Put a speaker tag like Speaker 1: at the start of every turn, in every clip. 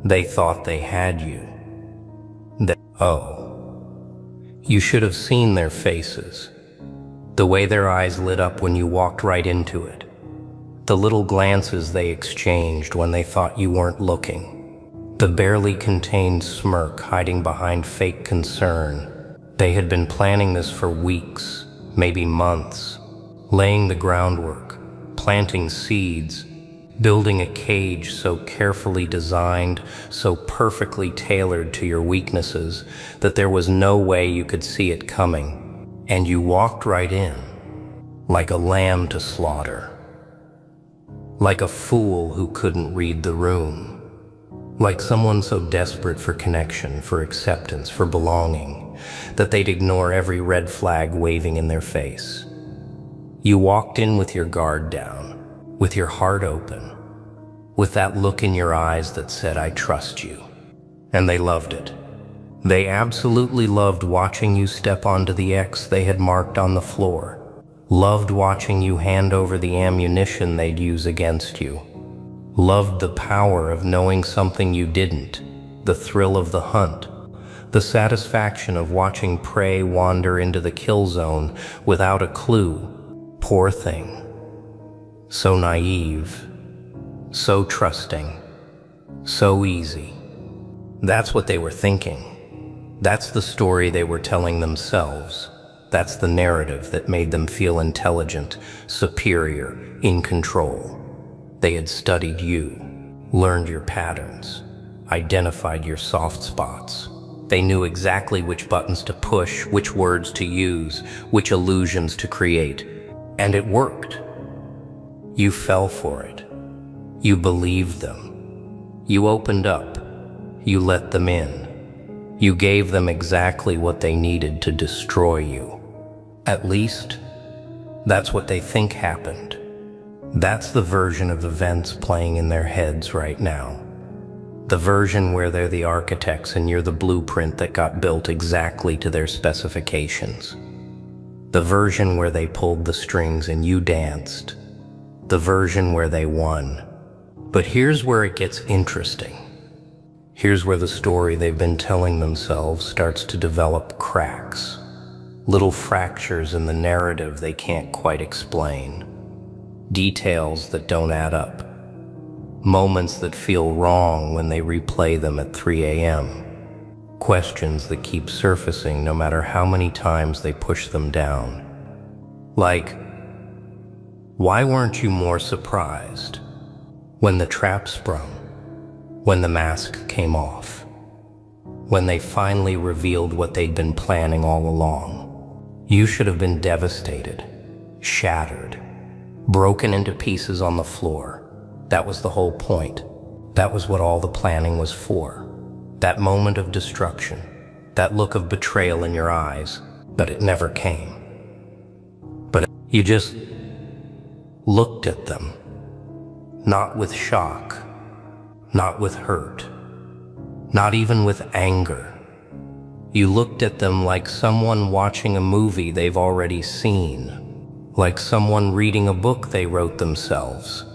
Speaker 1: They thought they had you. You should have seen their faces. The way their eyes lit up when you walked right into it. The little glances they exchanged when they thought you weren't looking. The barely contained smirk hiding behind fake concern. They had been planning this for weeks, maybe months, laying the groundwork, planting seeds, building a cage so carefully designed, so perfectly tailored to your weaknesses that there was no way you could see it coming. And you walked right in, like a lamb to slaughter. Like a fool who couldn't read the room. Like someone so desperate for connection, for acceptance, for belonging, that they'd ignore every red flag waving in their face. You walked in with your guard down, with your heart open, with that look in your eyes that said, "I trust you." And they loved it. They absolutely loved watching you step onto the X they had marked on the floor. Loved watching you hand over the ammunition they'd use against you. Loved the power of knowing something you didn't, the thrill of the hunt, the satisfaction of watching prey wander into the kill zone without a clue. Poor thing. So naive, so trusting, so easy. That's what they were thinking. That's the story they were telling themselves. That's the narrative that made them feel intelligent, superior, in control. They had studied you, learned your patterns, identified your soft spots. They knew exactly which buttons to push, which words to use, which illusions to create. And it worked. You fell for it. You believed them. You opened up. You let them in. You gave them exactly what they needed to destroy you. At least, that's what they think happened. That's the version of events playing in their heads right now. The version where they're the architects and you're the blueprint that got built exactly to their specifications. The version where they pulled the strings and you danced. The version where they won. But here's where it gets interesting. Here's where the story they've been telling themselves starts to develop cracks. Little fractures in the narrative they can't quite explain. Details that don't add up. Moments that feel wrong when they replay them at 3 a.m. Questions that keep surfacing no matter how many times they push them down. Like, why weren't you more surprised when the trap sprung, when the mask came off, when they finally revealed what they'd been planning all along? You should have been devastated, shattered, broken into pieces on the floor. That was the whole point. That was what all the planning was for. That moment of destruction, that look of betrayal in your eyes, but it never came. But you just looked at them, not with shock, not with hurt, not even with anger. You looked at them like someone watching a movie they've already seen, like someone reading a book they wrote themselves,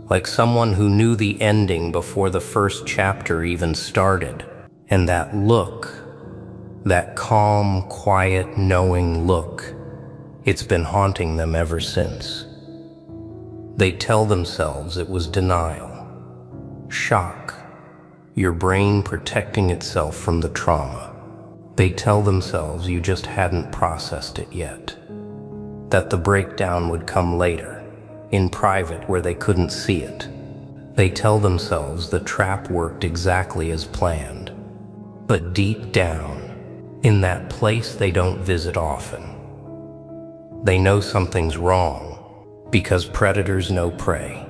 Speaker 1: like someone who knew the ending before the first chapter even started. And that look, that calm, quiet, knowing look, it's been haunting them ever since. They tell themselves it was denial, shock, your brain protecting itself from the trauma. They tell themselves you just hadn't processed it yet, that the breakdown would come later, in private where they couldn't see it. They tell themselves the trap worked exactly as planned. But deep down, in that place they don't visit often, they know something's wrong because predators know prey.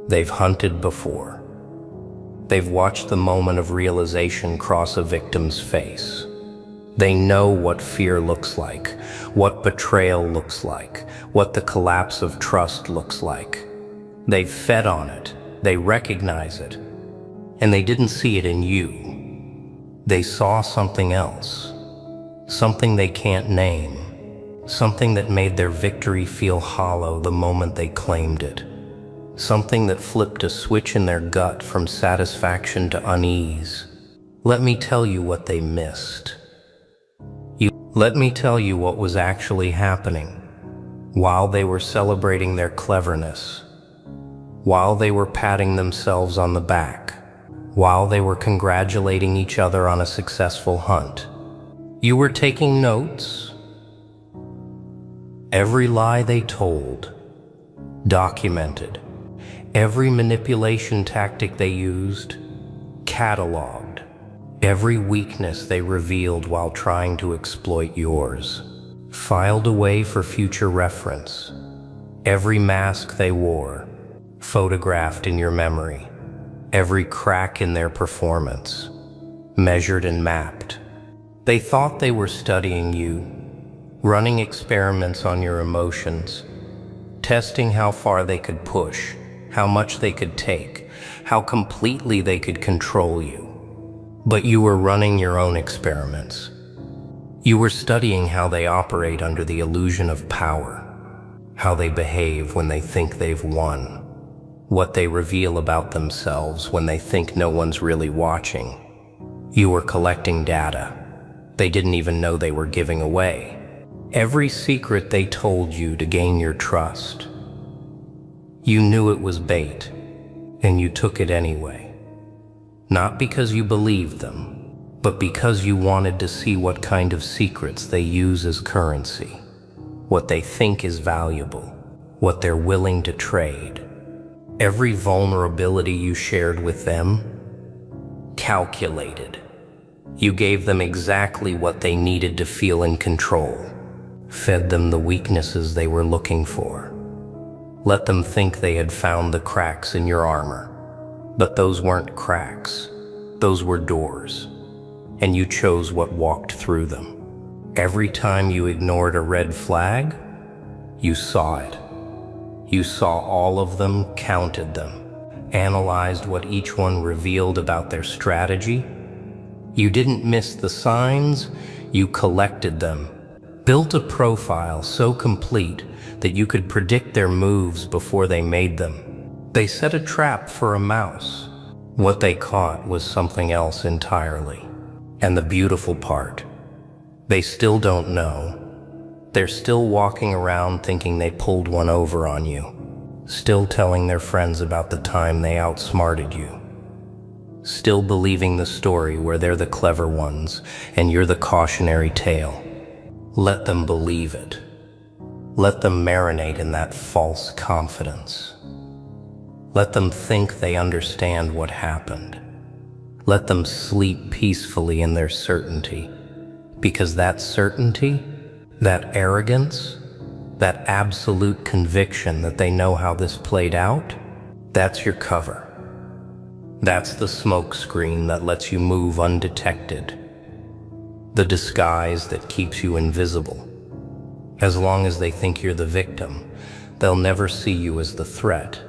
Speaker 1: They've hunted before. They've watched the moment of realization cross a victim's face. They know what fear looks like, what betrayal looks like, what the collapse of trust looks like. They've fed on it, they recognize it, and they didn't see it in you. They saw something else, something they can't name, something that made their victory feel hollow the moment they claimed it, something that flipped a switch in their gut from satisfaction to unease. Let me tell you what they missed. Let me tell you what was actually happening while they were celebrating their cleverness, while they were patting themselves on the back, while they were congratulating each other on a successful hunt. You were taking notes. Every lie they told, documented. Every manipulation tactic they used, cataloged. Every weakness they revealed while trying to exploit yours, filed away for future reference. Every mask they wore, photographed in your memory. Every crack in their performance, measured and mapped. They thought they were studying you, running experiments on your emotions, testing how far they could push, how much they could take, how completely they could control you. But you were running your own experiments. You were studying how they operate under the illusion of power, how they behave when they think they've won, what they reveal about themselves when they think no one's really watching. You were collecting data they didn't even know they were giving away. Every secret they told you to gain your trust. You knew it was bait, and you took it anyway. Not because you believed them, but because you wanted to see what kind of secrets they use as currency, what they think is valuable, what they're willing to trade. Every vulnerability you shared with them, calculated. You gave them exactly what they needed to feel in control, fed them the weaknesses they were looking for. Let them think they had found the cracks in your armor. But those weren't cracks, those were doors, and you chose what walked through them. Every time you ignored a red flag, you saw it. You saw all of them, counted them, analyzed what each one revealed about their strategy. You didn't miss the signs, you collected them, built a profile so complete that you could predict their moves before they made them. They set a trap for a mouse. What they caught was something else entirely. And the beautiful part, they still don't know. They're still walking around thinking they pulled one over on you, still telling their friends about the time they outsmarted you, still believing the story where they're the clever ones and you're the cautionary tale. Let them believe it. Let them marinate in that false confidence. Let them think they understand what happened. Let them sleep peacefully in their certainty, because that certainty, that arrogance, that absolute conviction that they know how this played out, that's your cover. That's the smoke screen that lets you move undetected, the disguise that keeps you invisible. As long as they think you're the victim, they'll never see you as the threat.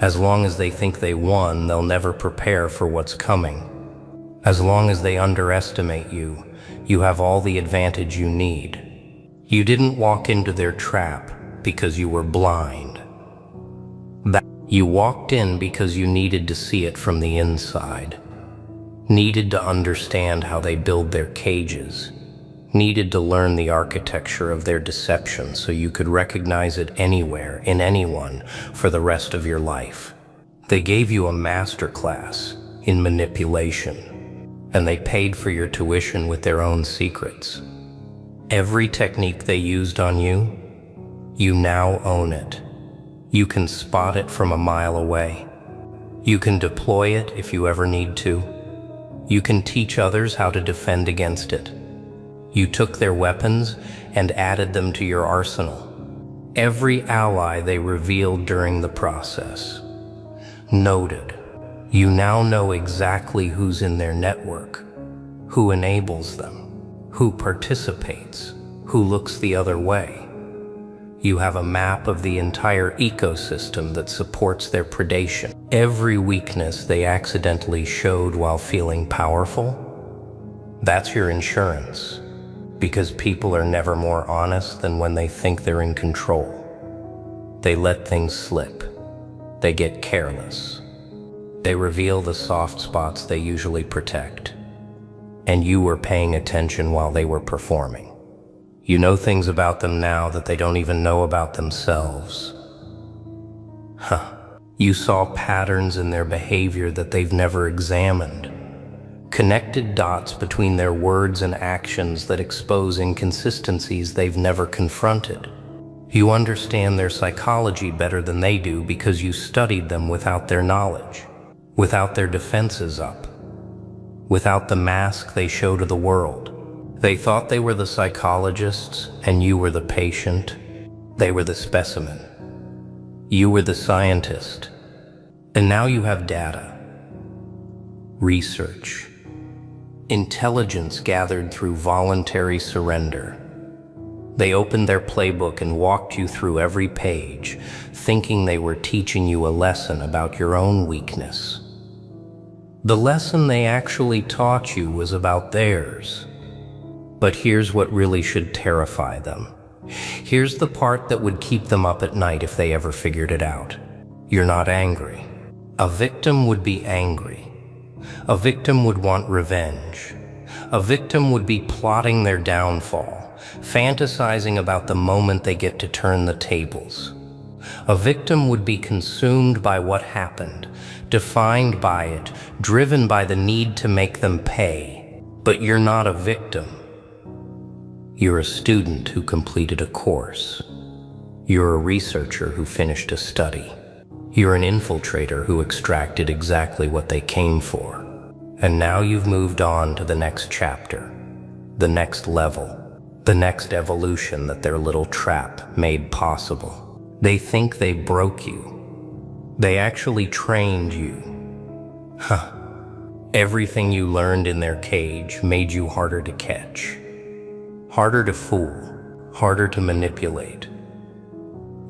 Speaker 1: As long as they think they won, they'll never prepare for what's coming. As long as they underestimate you, you have all the advantage you need. You didn't walk into their trap because you were blind. You walked in because you needed to see it from the inside, needed to understand how they build their cages, needed to learn the architecture of their deception so you could recognize it anywhere, in anyone, for the rest of your life. They gave you a master class in manipulation, and they paid for your tuition with their own secrets. Every technique they used on you, you now own it. You can spot it from a mile away. You can deploy it if you ever need to. You can teach others how to defend against it. You took their weapons and added them to your arsenal. Every ally they revealed during the process. Noted. You now know exactly who's in their network, who enables them, who participates, who looks the other way. You have a map of the entire ecosystem that supports their predation. Every weakness they accidentally showed while feeling powerful, that's your insurance. Because people are never more honest than when they think they're in control. They let things slip. they get careless. They reveal the soft spots they usually protect. And you were paying attention while they were performing. You know things about them now that they don't even know about themselves. You saw patterns in their behavior that they've never examined. Connected dots between their words and actions that expose inconsistencies they've never confronted. You understand their psychology better than they do because you studied them without their knowledge, without their defenses up, without the mask they show to the world. They thought they were the psychologists and you were the patient. They were the specimen. You were the scientist. And now you have data, research, intelligence gathered through voluntary surrender. They opened their playbook and walked you through every page, thinking they were teaching you a lesson about your own weakness. The lesson they actually taught you was about theirs. But here's what really should terrify them. Here's the part that would keep them up at night if they ever figured it out. You're not angry. A victim would be angry. A victim would want revenge. A victim would be plotting their downfall, fantasizing about the moment they get to turn the tables. A victim would be consumed by what happened, defined by it, driven by the need to make them pay. But you're not a victim. You're a student who completed a course. You're a researcher who finished a study. You're an infiltrator who extracted exactly what they came for. And now you've moved on to the next chapter, the next level, the next evolution that their little trap made possible. They think they broke you. They actually trained you. Everything you learned in their cage made you harder to catch, harder to fool, harder to manipulate.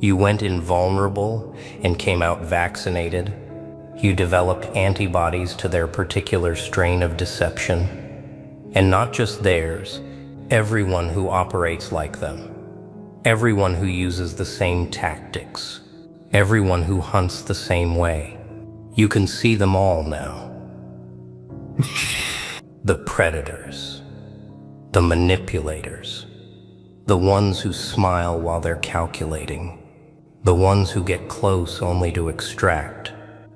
Speaker 1: You went invulnerable and came out vaccinated. You developed antibodies to their particular strain of deception. And not just theirs, everyone who operates like them. Everyone who uses the same tactics. Everyone who hunts the same way. You can see them all now. The predators. The manipulators. The ones who smile while they're calculating. The ones who get close only to extract.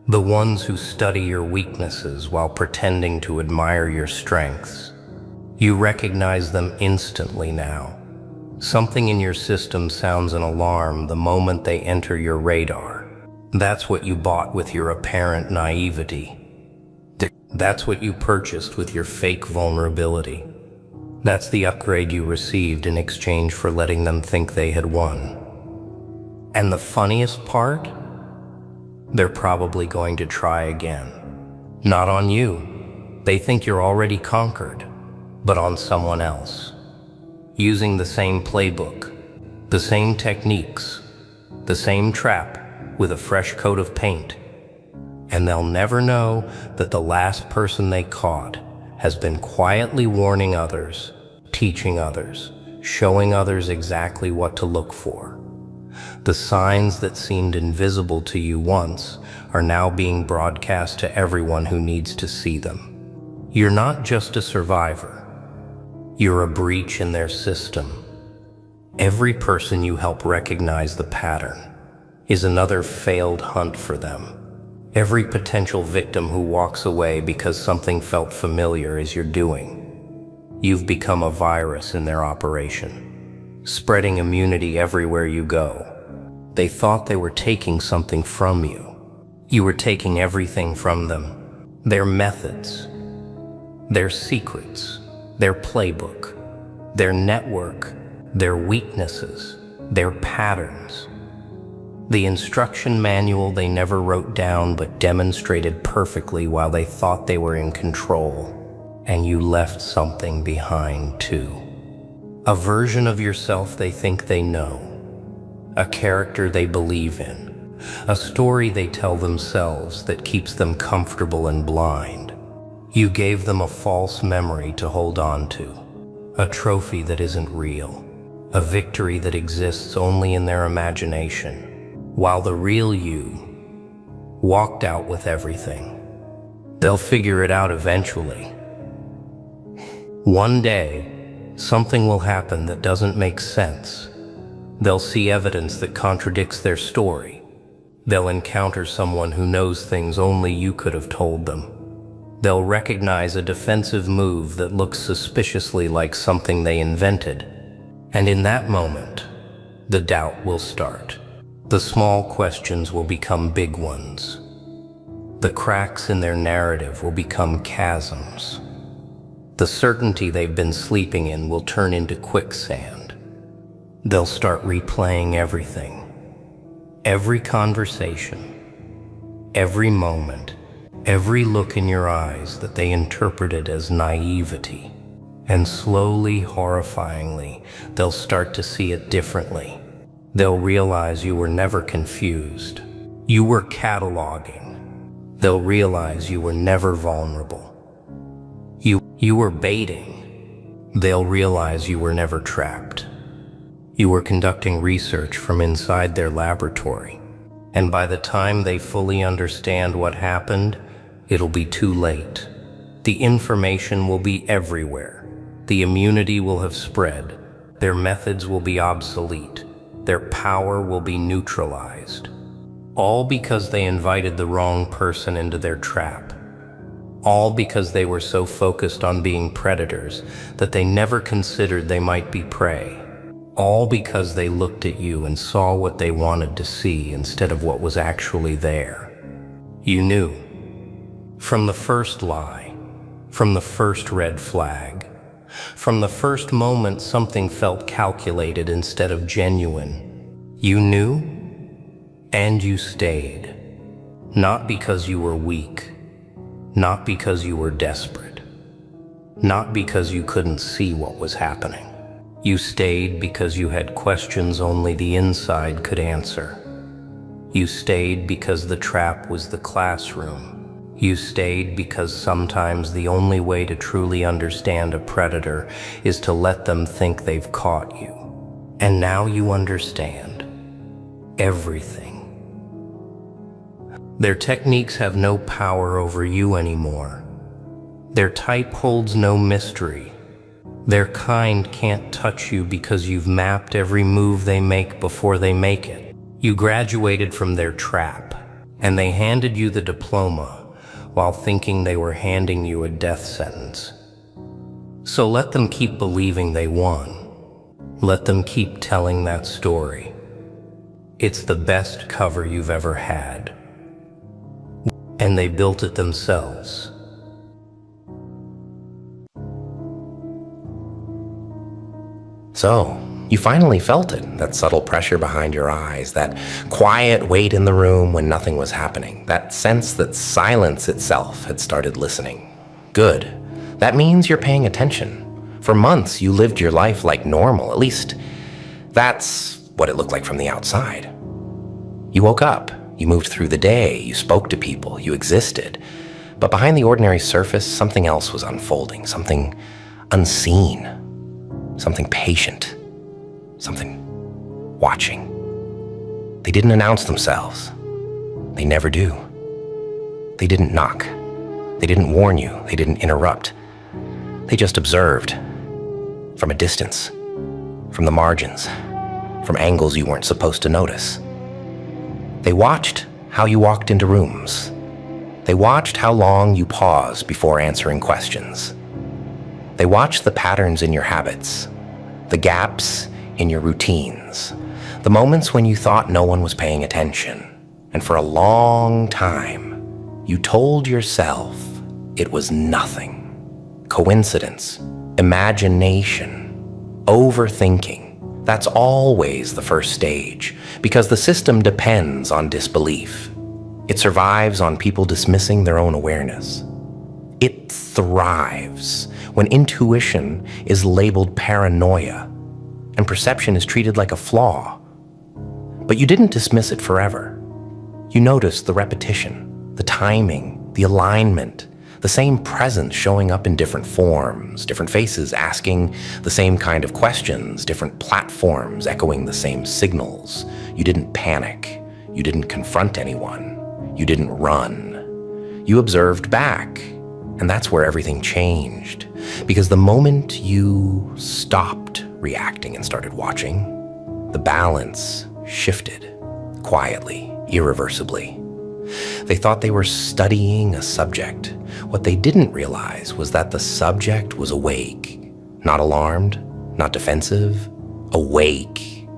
Speaker 1: The ones who study your weaknesses while pretending to admire your strengths. You recognize them instantly now. Something in your system sounds an alarm the moment they enter your radar. That's what you bought with your apparent naivety. That's what you purchased with your fake vulnerability. That's the upgrade you received in exchange for letting them think they had won. And the funniest part? They're probably going to try again. Not on you. They think you're already conquered, but on someone else. Using the same playbook, the same techniques, the same trap with a fresh coat of paint. And they'll never know that the last person they caught has been quietly warning others, teaching others, showing others exactly what to look for. The signs that seemed invisible to you once are now being broadcast to everyone who needs to see them. You're not just a survivor. You're a breach in their system. Every person you help recognize the pattern is another failed hunt for them. Every potential victim who walks away because something felt familiar is your doing. You've become a virus in their operation, spreading immunity everywhere you go. They thought they were taking something from you. You were taking everything from them. Their methods, their secrets, their playbook, their network, their weaknesses, their patterns. The instruction manual they never wrote down but demonstrated perfectly while they thought they were in control. And you left something behind too. A version of yourself they think they know. A character they believe in. A story they tell themselves that keeps them comfortable and blind. You gave them a false memory to hold on to. A trophy that isn't real. A victory that exists only in their imagination. While the real you walked out with everything. They'll figure it out eventually. One day, something will happen that doesn't make sense. They'll see evidence that contradicts their story. They'll encounter someone who knows things only you could have told them. They'll recognize a defensive move that looks suspiciously like something they invented. And in that moment, the doubt will start. The small questions will become big ones. The cracks in their narrative will become chasms. The certainty they've been sleeping in will turn into quicksand. They'll start replaying everything. Every conversation, every moment, every look in your eyes that they interpreted as naivety. And slowly, horrifyingly, they'll start to see it differently. They'll realize you were never confused. You were cataloging. They'll realize you were never vulnerable. You were baiting. They'll realize you were never trapped. You were conducting research from inside their laboratory. And by the time they fully understand what happened, it'll be too late. The information will be everywhere. The immunity will have spread. Their methods will be obsolete. Their power will be neutralized. All because they invited the wrong person into their trap. All because they were so focused on being predators that they never considered they might be prey. All because they looked at you and saw what they wanted to see instead of what was actually there. You knew. From the first lie, from the first red flag, from the first moment something felt calculated instead of genuine. You knew, and you stayed. Not because you were weak, not because you were desperate, not because you couldn't see what was happening. You stayed because you had questions only the inside could answer. You stayed because the trap was the classroom. You stayed because sometimes the only way to truly understand a predator is to let them think they've caught you. And now you understand everything. Their techniques have no power over you anymore. Their type holds no mystery. Their kind can't touch you because you've mapped every move they make before they make it. You graduated from their trap, and they handed you the diploma while thinking they were handing you a death sentence. So let them keep believing they won. Let them keep telling that story. It's the best cover you've ever had. And they built it themselves.
Speaker 2: So, you finally felt it, that subtle pressure behind your eyes, that quiet weight in the room when nothing was happening, that sense that silence itself had started listening. Good. That means you're paying attention. For months, you lived your life like normal, at least that's what it looked like from the outside. You woke up, you moved through the day, you spoke to people, you existed. But behind the ordinary surface, something else was unfolding, something unseen, something patient, something watching. They didn't announce themselves. They never do. They didn't knock. They didn't warn you. They didn't interrupt. They just observed from a distance, from the margins, from angles you weren't supposed to notice. They watched how you walked into rooms. They watched how long you paused before answering questions. They watched the patterns in your habits, the gaps in your routines, the moments when you thought no one was paying attention. And for a long time, you told yourself it was nothing. Coincidence, imagination, overthinking. That's always the first stage, because the system depends on disbelief. It survives on people dismissing their own awareness. It thrives when intuition is labeled paranoia and perception is treated like a flaw. But you didn't dismiss it forever. You noticed the repetition, the timing, the alignment, the same presence showing up in different forms, different faces asking the same kind of questions, different platforms echoing the same signals. You didn't panic. You didn't confront anyone. You didn't run. You observed back. And that's where everything changed. Because the moment you stopped reacting and started watching, the balance shifted quietly, irreversibly. They thought they were studying a subject. What they didn't realize was that the subject was awake, not alarmed, not defensive, awake.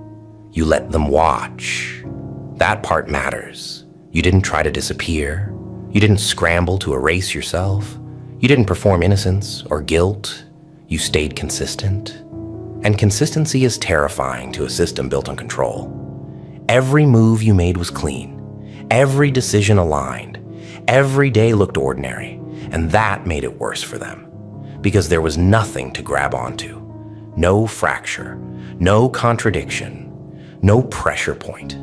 Speaker 2: You let them watch. That part matters. You didn't try to disappear. You didn't scramble to erase yourself. You didn't perform innocence or guilt. You stayed consistent. And consistency is terrifying to a system built on control. Every move you made was clean. Every decision aligned. Every day looked ordinary. And that made it worse for them. Because there was nothing to grab onto. No fracture. No contradiction. No pressure point.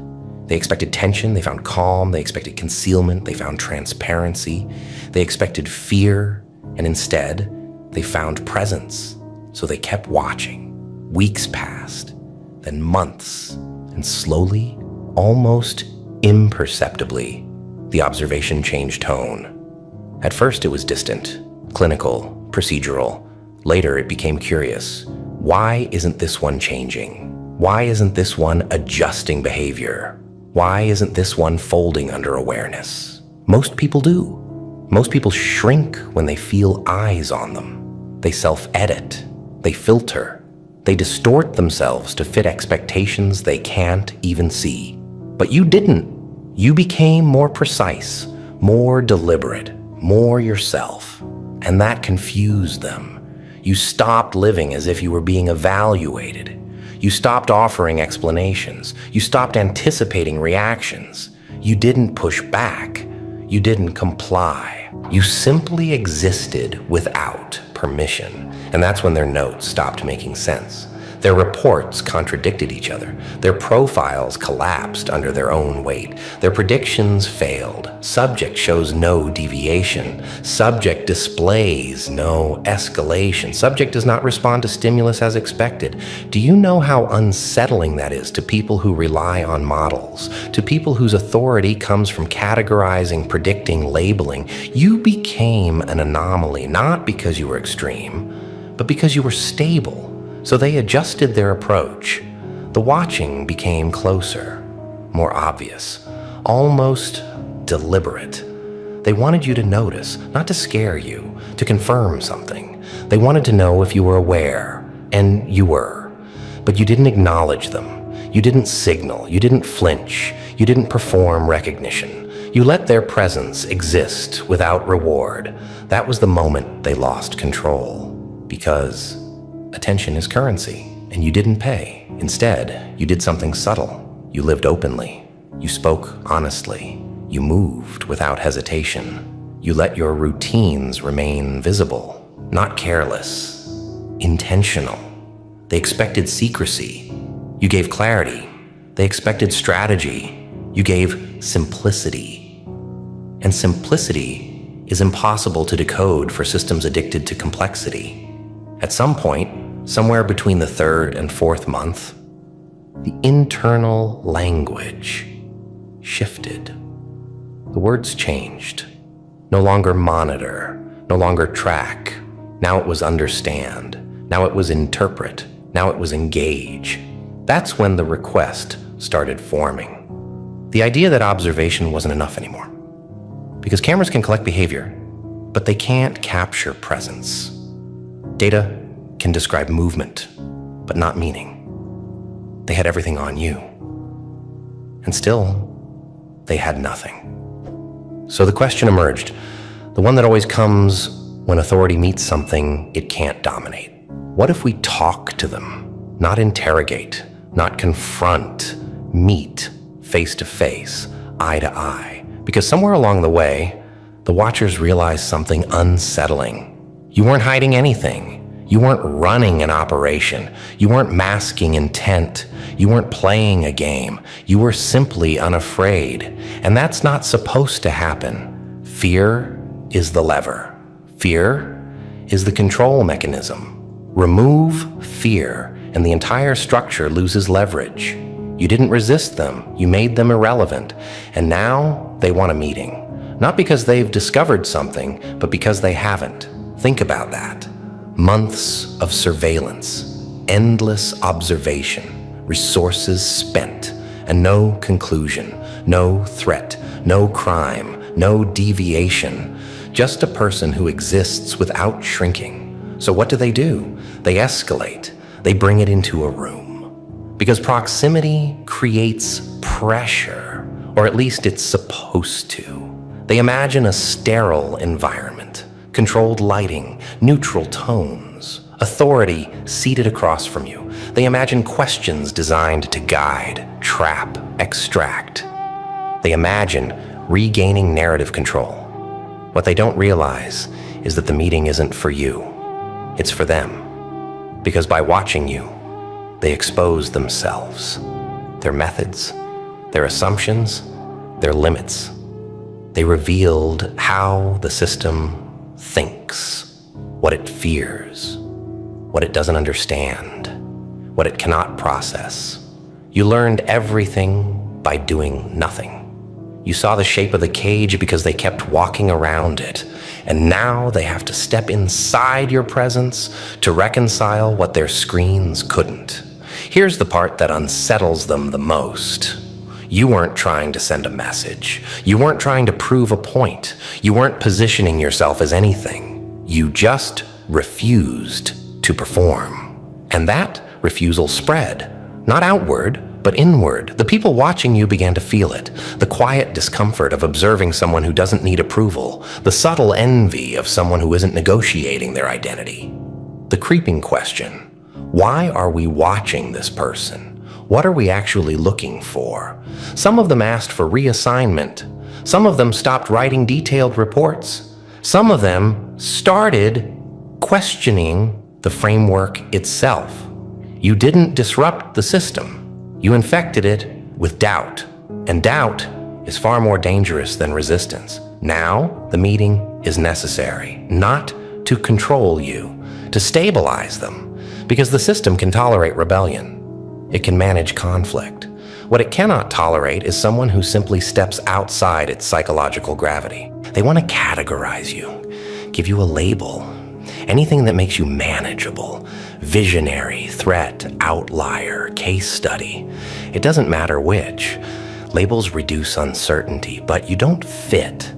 Speaker 2: They expected tension, they found calm, they expected concealment, they found transparency, they expected fear, and instead, they found presence. So they kept watching. Weeks passed, then months, and slowly, almost imperceptibly, the observation changed tone. At first it was distant, clinical, procedural. Later it became curious. Why isn't this one changing? Why isn't this one adjusting behavior? Why isn't this one folding under awareness? Most people do. Most people shrink when they feel eyes on them. They self-edit. They filter. They distort themselves to fit expectations they can't even see. But you didn't. You became more precise, more deliberate, more yourself. And that confused them. You stopped living as if you were being evaluated. You stopped offering explanations. You stopped anticipating reactions. You didn't push back. You didn't comply. You simply existed without permission. And that's when their notes stopped making sense. Their reports contradicted each other. Their profiles collapsed under their own weight. Their predictions failed. Subject shows no deviation. Subject displays no escalation. Subject does not respond to stimulus as expected. Do you know how unsettling that is to people who rely on models, to people whose authority comes from categorizing, predicting, labeling? You became an anomaly, not because you were extreme, but because you were stable. So they adjusted their approach. The watching became closer, more obvious, almost deliberate. They wanted you to notice, not to scare you, to confirm something. They wanted to know if you were aware, and you were. But you didn't acknowledge them. You didn't signal. You didn't flinch. You didn't perform recognition. You let their presence exist without reward. That was the moment they lost control. Because attention is currency, and you didn't pay. Instead, you did something subtle. You lived openly. You spoke honestly. You moved without hesitation. You let your routines remain visible, not careless, intentional. They expected secrecy. You gave clarity. They expected strategy. You gave simplicity. And simplicity is impossible to decode for systems addicted to complexity. At some point, somewhere between the third and fourth month, the internal language shifted. The words changed. No longer monitor, no longer track. Now it was understand. Now it was interpret. Now it was engage. That's when the request started forming. The idea that observation wasn't enough anymore. Because cameras can collect behavior, but they can't capture presence. Data can describe movement, but not meaning. They had everything on you. And still, they had nothing. So the question emerged, the one that always comes when authority meets something it can't dominate. What if we talk to them, not interrogate, not confront, meet face to face, eye to eye? Because somewhere along the way, the watchers realized something unsettling. You weren't hiding anything. You weren't running an operation. You weren't masking intent. You weren't playing a game. You were simply unafraid. And that's not supposed to happen. Fear is the lever. Fear is the control mechanism. Remove fear, and the entire structure loses leverage. You didn't resist them, you made them irrelevant, and now they want a meeting. Not because they've discovered something, but because they haven't. Think about that. Months of surveillance, endless observation, resources spent, and no conclusion, no threat, no crime, no deviation, just a person who exists without shrinking. So what do? They escalate. They bring it into a room. Because proximity creates pressure, or at least it's supposed to. They imagine a sterile environment, controlled lighting, neutral tones, authority seated across from you. They imagine questions designed to guide, trap, extract. They imagine regaining narrative control. What they don't realize is that the meeting isn't for you. It's for them. Because by watching you, they expose themselves, their methods, their assumptions, their limits. They revealed how the system thinks, what it fears, what it doesn't understand, what it cannot process. You learned everything by doing nothing. You saw the shape of the cage because they kept walking around it, and now they have to step inside your presence to reconcile what their screens couldn't. Here's the part that unsettles them the most. You weren't trying to send a message. You weren't trying to prove a point. You weren't positioning yourself as anything. You just refused to perform. And that refusal spread, not outward, but inward. The people watching you began to feel it. The quiet discomfort of observing someone who doesn't need approval. The subtle envy of someone who isn't negotiating their identity. The creeping question: why are we watching this person? What are we actually looking for? Some of them asked for reassignment. Some of them stopped writing detailed reports. Some of them started questioning the framework itself. You didn't disrupt the system. You infected it with doubt. And doubt is far more dangerous than resistance. Now, the meeting is necessary, not to control you, to stabilize them, because the system can tolerate rebellion. It can manage conflict. What it cannot tolerate is someone who simply steps outside its psychological gravity. They want to categorize you, give you a label, anything that makes you manageable, visionary, threat, outlier, case study. It doesn't matter which. Labels reduce uncertainty, but you don't fit,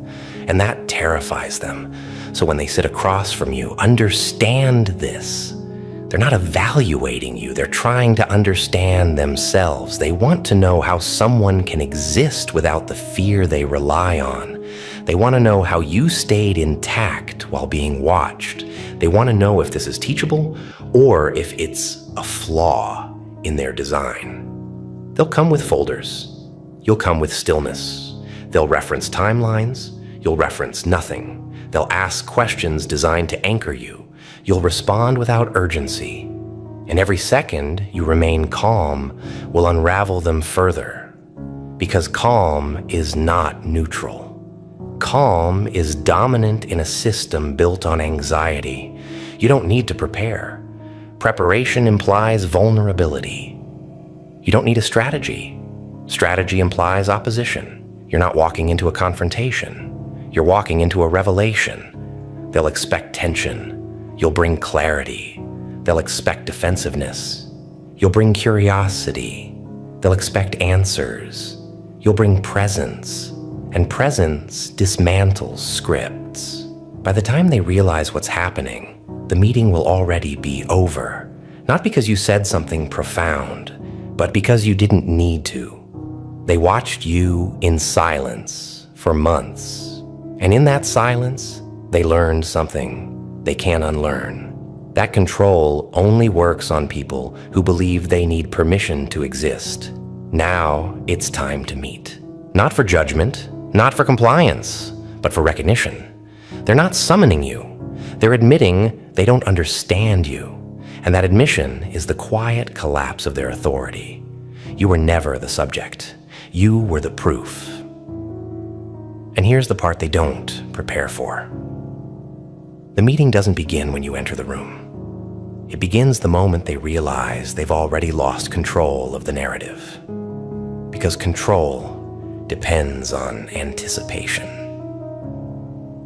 Speaker 2: and that terrifies them. So when they sit across from you, understand this. They're not evaluating you. They're trying to understand themselves. They want to know how someone can exist without the fear they rely on. They want to know how you stayed intact while being watched. They want to know if this is teachable or if it's a flaw in their design. They'll come with folders. You'll come with stillness. They'll reference timelines. You'll reference nothing. They'll ask questions designed to anchor you. You'll respond without urgency, and every second you remain calm will unravel them further. Because calm is not neutral. Calm is dominant in a system built on anxiety. You don't need to prepare. Preparation implies vulnerability. You don't need a strategy. Strategy implies opposition. You're not walking into a confrontation. You're walking into a revelation. They'll expect tension. You'll bring clarity. They'll expect defensiveness. You'll bring curiosity. They'll expect answers. You'll bring presence. And presence dismantles scripts. By the time they realize what's happening, the meeting will already be over. Not because you said something profound, but because you didn't need to. They watched you in silence for months. And in that silence, they learned something they can't unlearn. That control only works on people who believe they need permission to exist. Now it's time to meet. Not for judgment, not for compliance, but for recognition. They're not summoning you. They're admitting they don't understand you. And that admission is the quiet collapse of their authority. You were never the subject. You were the proof. And here's the part they don't prepare for. The meeting doesn't begin when you enter the room. It begins the moment they realize they've already lost control of the narrative. because control depends on anticipation.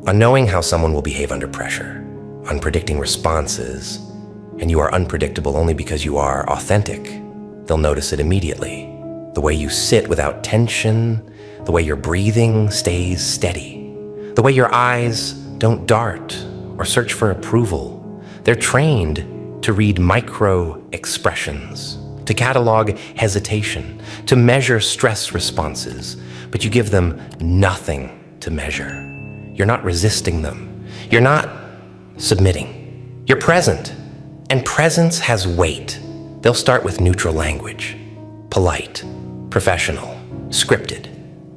Speaker 2: On knowing how someone will behave under pressure, on predicting responses, and you are unpredictable only because you are authentic, they'll notice it immediately. The way you sit without tension, the way your breathing stays steady, the way your eyes don't dart or search for approval. They're trained to read micro expressions, to catalog hesitation, to measure stress responses, but you give them nothing to measure. You're not resisting them. You're not submitting. You're present, and presence has weight. They'll start with neutral language, polite, professional, scripted.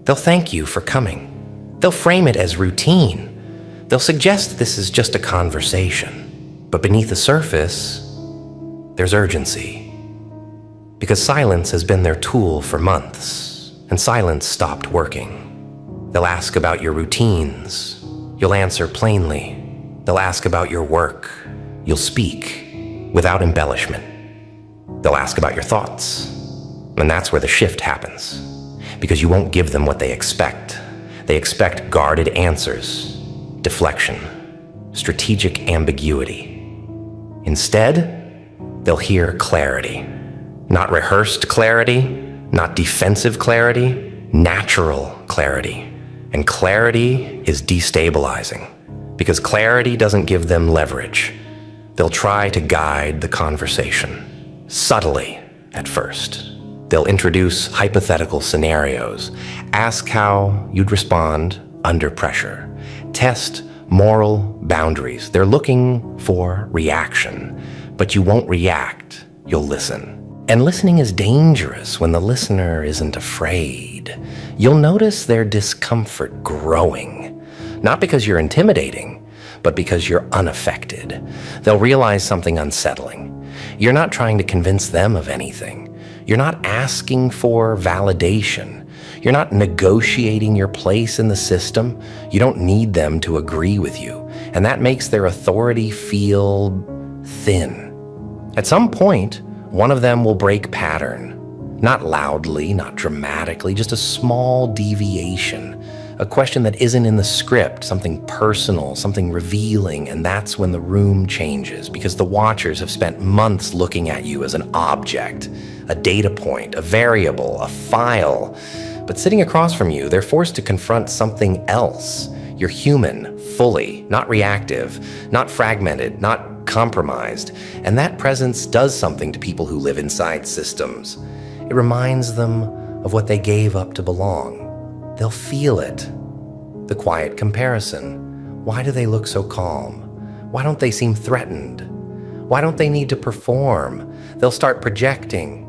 Speaker 2: They'll thank you for coming. They'll frame it as routine. They'll suggest this is just a conversation. But beneath the surface, there's urgency. Because silence has been their tool for months, and silence stopped working. They'll ask about your routines. You'll answer plainly. They'll ask about your work. You'll speak without embellishment. They'll ask about your thoughts. And that's where the shift happens. Because you won't give them what they expect. They expect guarded answers, deflection, strategic ambiguity. Instead, they'll hear clarity. Not rehearsed clarity, not defensive clarity, natural clarity. And clarity is destabilizing, because clarity doesn't give them leverage. They'll try to guide the conversation, subtly at first. They'll introduce hypothetical scenarios, ask how you'd respond under pressure, test moral boundaries. They're looking for reaction, but you won't react, you'll listen. And listening is dangerous when the listener isn't afraid. You'll notice their discomfort growing, not because you're intimidating, but because you're unaffected. They'll realize something unsettling. You're not trying to convince them of anything. You're not asking for validation. You're not negotiating your place in the system. You don't need them to agree with you. And that makes their authority feel thin. At some point, one of them will break pattern. Not loudly, not dramatically, just a small deviation. A question that isn't in the script, something personal, something revealing, and that's when the room changes, because the watchers have spent months looking at you as an object, a data point, a variable, a file. But sitting across from you, they're forced to confront something else. You're human, fully, not reactive, not fragmented, not compromised. And that presence does something to people who live inside systems. It reminds them of what they gave up to belong. They'll feel it. The quiet comparison. Why do they look so calm? Why don't they seem threatened? Why don't they need to perform? They'll start projecting.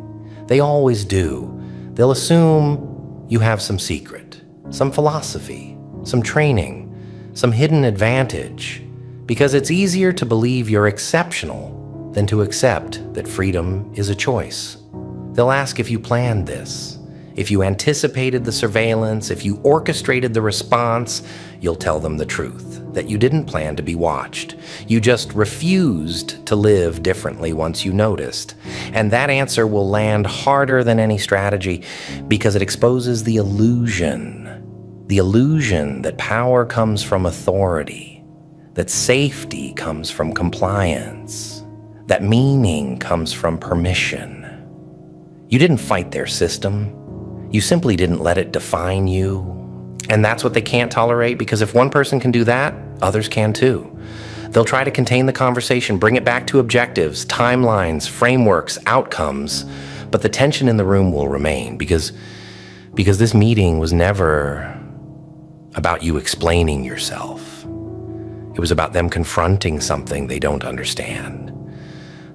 Speaker 2: They always do. They'll assume you have some secret, some philosophy, some training, some hidden advantage, because it's easier to believe you're exceptional than to accept that freedom is a choice. They'll ask if you planned this, if you anticipated the surveillance, if you orchestrated the response. You'll tell them the truth, that you didn't plan to be watched. You just refused to live differently once you noticed. And that answer will land harder than any strategy, because it exposes the illusion that power comes from authority, that safety comes from compliance, that meaning comes from permission. You didn't fight their system. You simply didn't let it define you. And that's what they can't tolerate, because if one person can do that, others can too. They'll try to contain the conversation, bring it back to objectives, timelines, frameworks, outcomes, but the tension in the room will remain, because this meeting was never about you explaining yourself. It was about them confronting something they don't understand.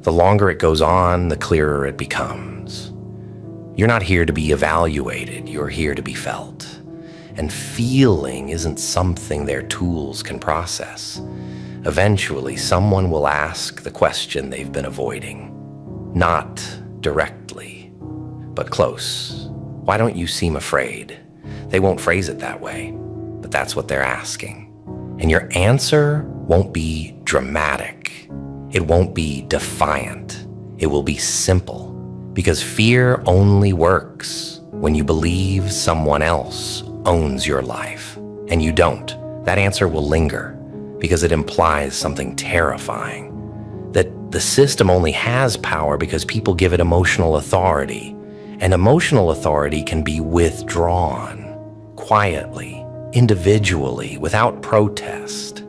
Speaker 2: The longer it goes on, the clearer it becomes. You're not here to be evaluated, you're here to be felt. And feeling isn't something their tools can process. Eventually, someone will ask the question they've been avoiding. Not directly, but close. Why don't you seem afraid? They won't phrase it that way, but that's what they're asking. And your answer won't be dramatic. It won't be defiant. It will be simple, because fear only works When you believe someone else owns your life, and you don't, that answer will linger because it implies something terrifying. That the system only has power because people give it emotional authority, and emotional authority can be withdrawn quietly, individually, without protest.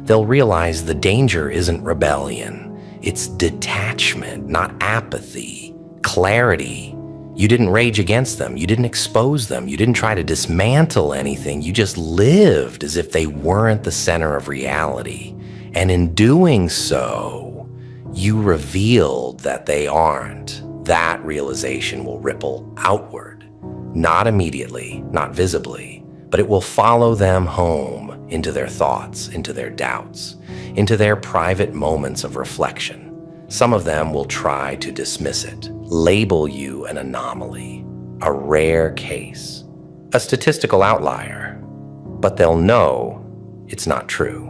Speaker 2: They'll realize the danger isn't rebellion, it's detachment, not apathy, clarity. You didn't rage against them, you didn't expose them, you didn't try to dismantle anything, you just lived as if they weren't the center of reality. And in doing so, you revealed that they aren't. That realization will ripple outward, not immediately, not visibly, but it will follow them home into their thoughts, into their doubts, into their private moments of reflection. Some of them will try to dismiss it, label you an anomaly, a rare case, a statistical outlier, but they'll know it's not true.